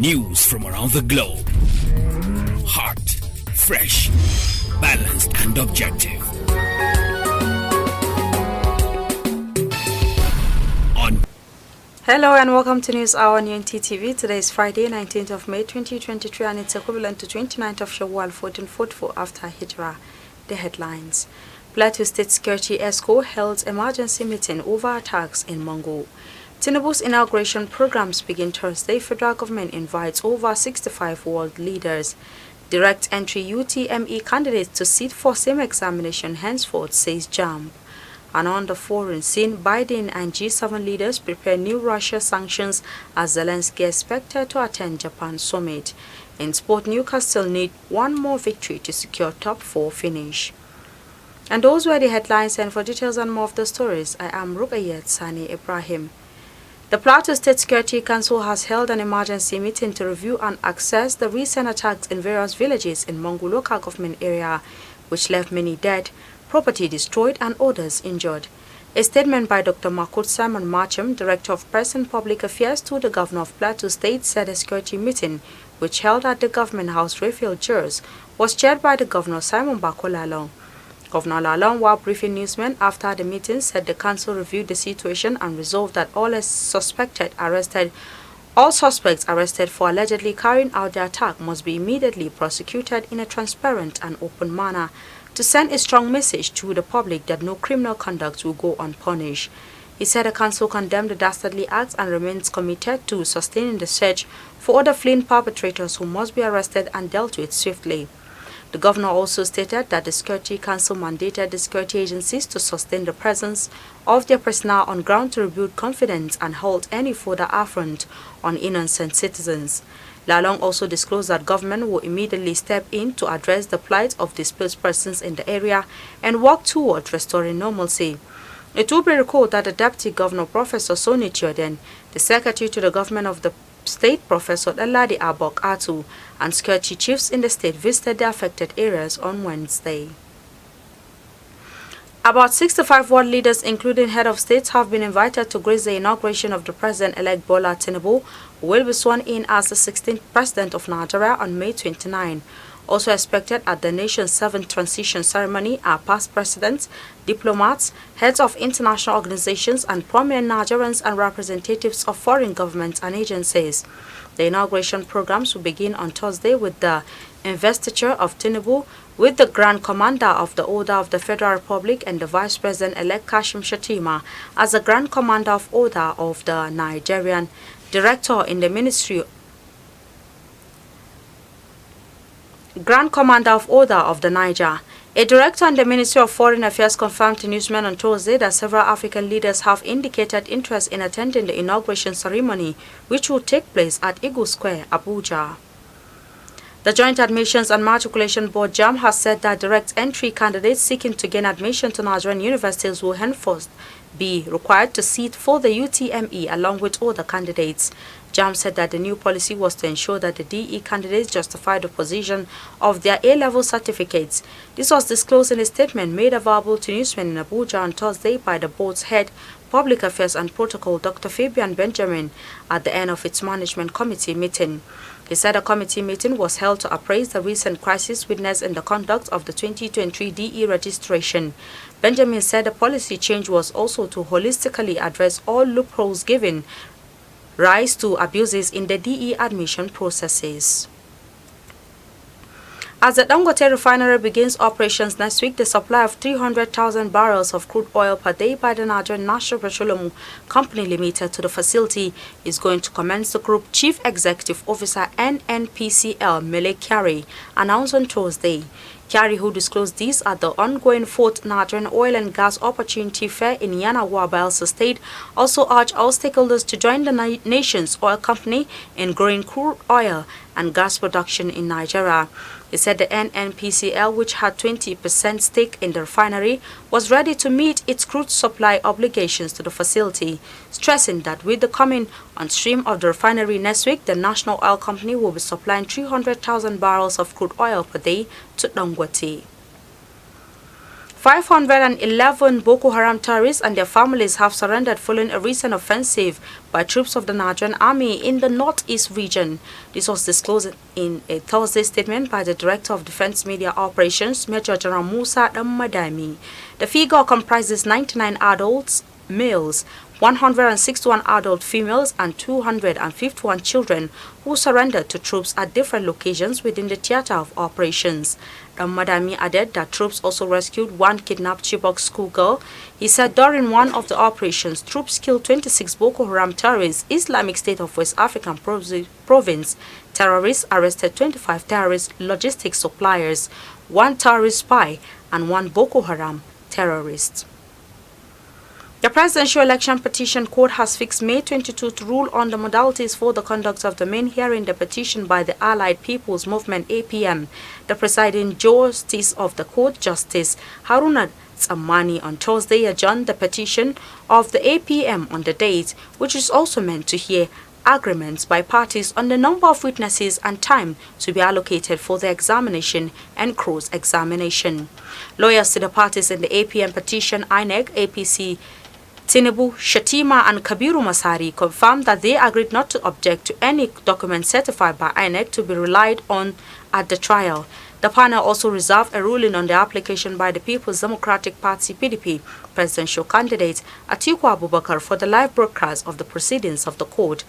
News from around the globe. Hot, fresh, balanced and objective. Hello and welcome to News Hour on UNT TV. Today is Friday, 19th of May 2023 and it's equivalent to 29th of Shawwal 1444 after Hijrah. The headlines. Plateau State Security ESCO held emergency meeting over attacks in Mongo. Tinubu's inauguration programs begin Thursday. Federal government invites over 65 world leaders. Direct entry UTME candidates to sit for same examination henceforth, says JAMB. And on the foreign scene, Biden and G7 leaders prepare new Russia sanctions as Zelensky expected to attend Japan summit. In sport, Newcastle need one more victory to secure top 4 finish. And those were the headlines, and for details and more of the stories, I am Rukayat Sani Ibrahim. The Plateau State Security Council has held an emergency meeting to review and assess the recent attacks in various villages in Mongo local government area, which left many dead, property destroyed and others injured. A statement by Dr. Makut Simon Marcham, Director of Press and Public Affairs to the Governor of Plateau State, said a security meeting, which held at the Government House, Raphael Jers, was chaired by the Governor Simon Bako Lalong. Governor Lalong, while briefing newsmen after the meeting, said the council reviewed the situation and resolved that all suspects arrested for allegedly carrying out the attack must be immediately prosecuted in a transparent and open manner, to send a strong message to the public that no criminal conduct will go unpunished. He said the council condemned the dastardly acts and remains committed to sustaining the search for other fleeing perpetrators who must be arrested and dealt with swiftly. The governor also stated that the Security Council mandated the security agencies to sustain the presence of their personnel on ground to rebuild confidence and halt any further affront on innocent citizens. Lalong also disclosed that government will immediately step in to address the plight of displaced persons in the area and work toward restoring normalcy. It will be recalled that the Deputy Governor, Professor Soni Chioden, the Secretary to the Government of the State, Professor Daladi Abok Atu, and security chiefs in the state visited the affected areas on Wednesday. About 65 world leaders, including head of states, have been invited to grace the inauguration of the President-elect Bola Tinubu, who will be sworn in as the 16th President of Nigeria on May 29. Also expected at the nation's 7th transition ceremony are past presidents, diplomats, heads of international organizations, and prominent Nigerians and representatives of foreign governments and agencies. The inauguration programs will begin on Thursday with the investiture of Tinubu, with the Grand Commander of the Order of the Federal Republic and the Vice President-elect Kashim Shettima as the Grand Commander of Order of the Nigerian Director in the Ministry Grand Commander of Order of the Niger. A director in the Ministry of Foreign Affairs confirmed to newsmen on Thursday that several African leaders have indicated interest in attending the inauguration ceremony, which will take place at Eagle Square, Abuja. The Joint Admissions and Matriculation Board (JAMB) has said that direct entry candidates seeking to gain admission to Nigerian universities will henceforth be required to sit for the UTME along with other candidates. JAMB said that the new policy was to ensure that the DE candidates justify the position of their A-level certificates. This was disclosed in a statement made available to newsmen in Abuja on Thursday by the board's head, Public Affairs and Protocol, Dr. Fabian Benjamin, at the end of its management committee meeting. He said a committee meeting was held to appraise the recent crisis witnessed in the conduct of the 2023 DE registration. Benjamin said the policy change was also to holistically address all loopholes giving rise to abuses in the DE admission processes. As the Dangote refinery begins operations next week, the supply of 300,000 barrels of crude oil per day by the Nigerian National Petroleum Company Limited to the facility is going to commence, the Group Chief Executive Officer NNPCL Mele Kyari announced on Thursday. Kyari, who disclosed this at the ongoing 4th Nigerian Oil and Gas Opportunity Fair in Yanawa, Bayelsa State, also urged all stakeholders to join the nation's oil company in growing crude oil and gas production in Nigeria. He said the NNPCL, which had 20% stake in the refinery, was ready to meet its crude supply obligations to the facility, stressing that with the coming on stream of the refinery next week, the national oil company will be supplying 300,000 barrels of crude oil per day to Dangote. 511 Boko Haram terrorists and their families have surrendered following a recent offensive by troops of the Nigerian army in the northeast region. This was disclosed in a Thursday statement by the Director of Defense Media Operations, Major General Musa Dama. The figure comprises 99 adults, males, 161 adult females and 251 children who surrendered to troops at different locations within the theater of operations. Madami added that troops also rescued one kidnapped Chibok schoolgirl. He said during one of the operations, troops killed 26 Boko Haram terrorists, Islamic State of West African province. Terrorists arrested 25 terrorist logistics suppliers, one terrorist spy and one Boko Haram terrorist. The Presidential Election Petition Court has fixed May 22 to rule on the modalities for the conduct of the main hearing the petition by the Allied People's Movement APM. The presiding justice of the court, Justice Haruna Tsammani, on Thursday adjourned the petition of the APM on the date, which is also meant to hear agreements by parties on the number of witnesses and time to be allocated for the examination and cross-examination. Lawyers to the parties in the APM petition, INEC, APC, Tinubu, Shatima and Kabiru Masari confirmed that they agreed not to object to any document certified by INEC to be relied on at the trial. The panel also reserved a ruling on the application by the People's Democratic Party (PDP) presidential candidate Atiku Abubakar for the live broadcast of the proceedings of the court.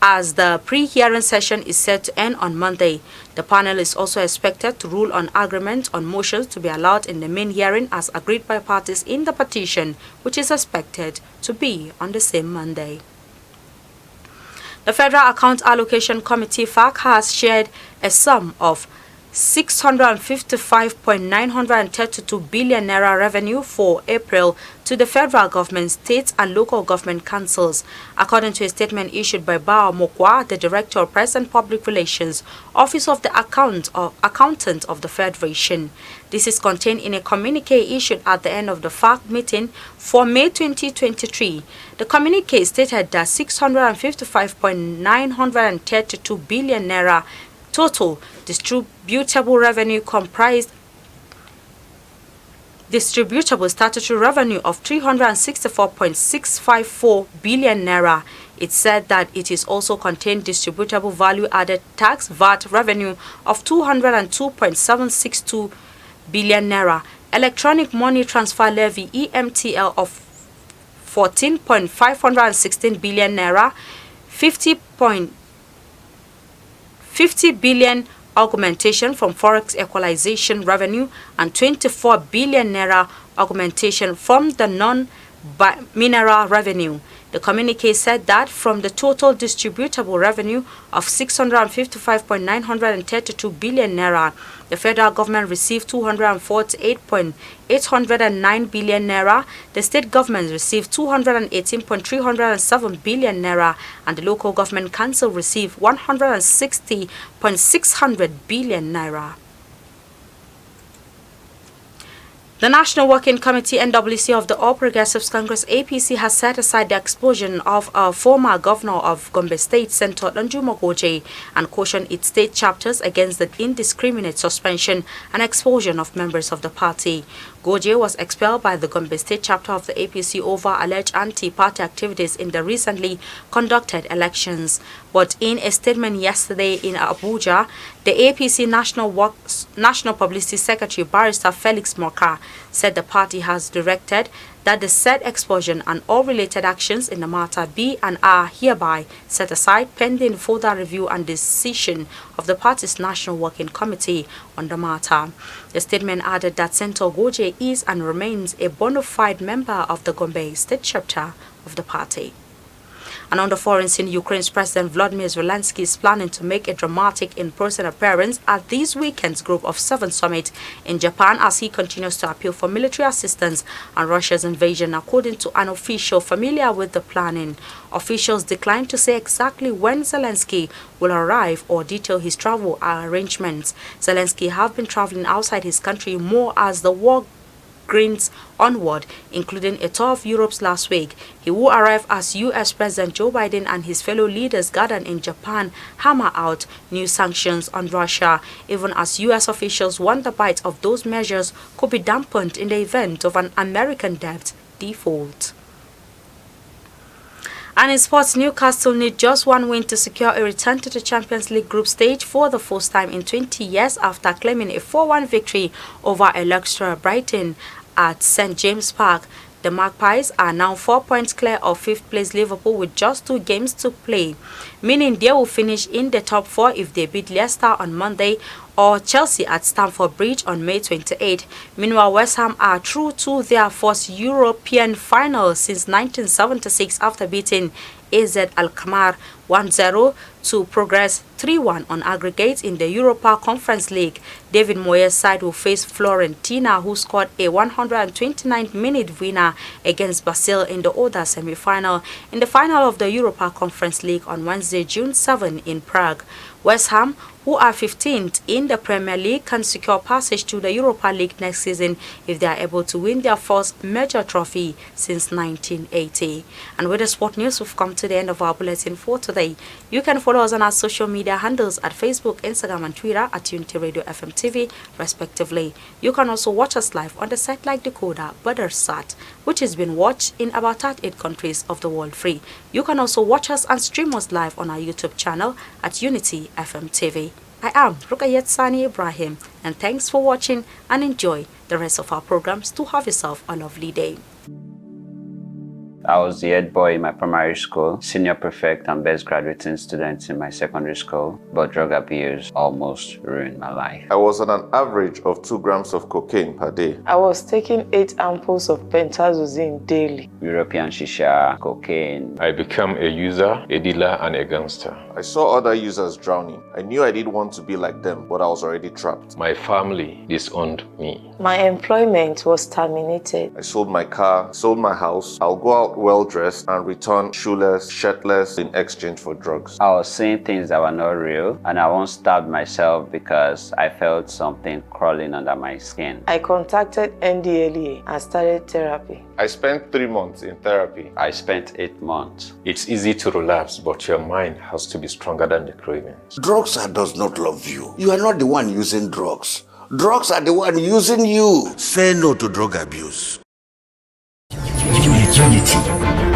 As the pre-hearing session is set to end on Monday, the panel is also expected to rule on agreement on motions to be allowed in the main hearing as agreed by parties in the petition, which is expected to be on the same Monday. The Federal Account Allocation Committee (FAC) has shared a sum of 655.932 billion naira revenue for April to the federal government, states and local government councils, according to a statement issued by Bao Mokwa, the Director of Press and Public Relations, Office of the Accountant of the Federation. This is contained in a communique issued at the end of the FAC meeting for May 2023. The communique stated that 655.932 billion naira total distributable revenue comprised distributable statutory revenue of 364.654 billion naira. It said that it is also contained distributable value added tax VAT revenue of 202.762 billion naira, electronic money transfer levy EMTL of 14.516 billion naira, 50 billion augmentation from forex equalization revenue and 24 billion naira augmentation from the non-mineral revenue. The communique said that from the total distributable revenue of 655.932 billion naira, the federal government received 248.809 billion naira, the state government received 218.307 billion naira, and the local government council received 160.600 billion naira. The National Working Committee (NWC) of the All Progressives Congress (APC) has set aside the expulsion of a former governor of Gombe State, Senator Danjuma Goje, and cautioned its state chapters against the indiscriminate suspension and expulsion of members of the party. Goje was expelled by the Gombe State chapter of the APC over alleged anti-party activities in the recently conducted elections. But in a statement yesterday in Abuja, the APC National Publicity Secretary Barrister Felix Morka said the party has directed that the said expulsion and all related actions in the matter be and are hereby set aside pending further review and decision of the party's National Working Committee on the matter. The statement added that Senator Goje is and remains a bona fide member of the Gombe State chapter of the party. And on the foreign scene, Ukraine's President Volodymyr Zelensky is planning to make a dramatic in-person appearance at this weekend's Group of Seven summit in Japan as he continues to appeal for military assistance and Russia's invasion, according to an official familiar with the planning. Officials declined to say exactly when Zelensky will arrive or detail his travel arrangements. Zelensky has been traveling outside his country more as the war Greens onward, including a tour of Europe last week. He will arrive as U.S. President Joe Biden and his fellow leaders gathered in Japan hammer out new sanctions on Russia, even as U.S. officials warn the bite of those measures could be dampened in the event of an American debt default. And in sports, Newcastle need just one win to secure a return to the Champions League group stage for the first time in 20 years after claiming a 4-1 victory over Electra Brighton at St James Park. The Magpies are now 4 points clear of 5th place Liverpool with just 2 games to play, meaning they will finish in the top 4 if they beat Leicester on Monday or Chelsea at Stamford Bridge on May 28. Meanwhile, West Ham are through to their first European final since 1976 after beating AZ Alkmaar 1-0 to progress 3-1 on aggregate in the Europa Conference League. David Moyes' side will face Fiorentina, who scored a 129-minute winner against Basel in the other semi-final in the final of the Europa Conference League on Wednesday, June 7 in Prague. West Ham, who are 15th in the Premier League, can secure passage to the Europa League next season if they are able to win their first major trophy since 1980. And with the sport news, we've come to the end of our bulletin for today. You can follow us on our social media handles at Facebook, Instagram, and Twitter at Unity Radio FM TV, respectively. You can also watch us live on the satellite decoder Buthersat, which has been watched in about 38 countries of the world free. You can also watch us and stream us live on our YouTube channel at Unity FM TV. I am Rukayat Sani Ibrahim, and thanks for watching and enjoy the rest of our programs. To have yourself a lovely day. I was the head boy in my primary school, senior prefect and best graduating student in my secondary school, but drug abuse almost ruined my life. I was on an average of 2 grams of cocaine per day. I was taking 8 ampoules of pentazosine daily. European shisha, cocaine. I became a user, a dealer, and a gangster. I saw other users drowning. I knew I didn't want to be like them, but I was already trapped. My family disowned me. My employment was terminated. I sold my car, sold my house. I'll go out well-dressed and return shoeless, shirtless in exchange for drugs. I was seeing things that were not real, and I once stabbed myself because I felt something crawling under my skin. I contacted NDLEA and started therapy. I spent 3 months in therapy. I spent 8 months. It's easy to relapse, but your mind has to be stronger than the cravings. Drugs does not love you. You are not the one using drugs. Drugs are the one using you. Say no to drug abuse. Unity.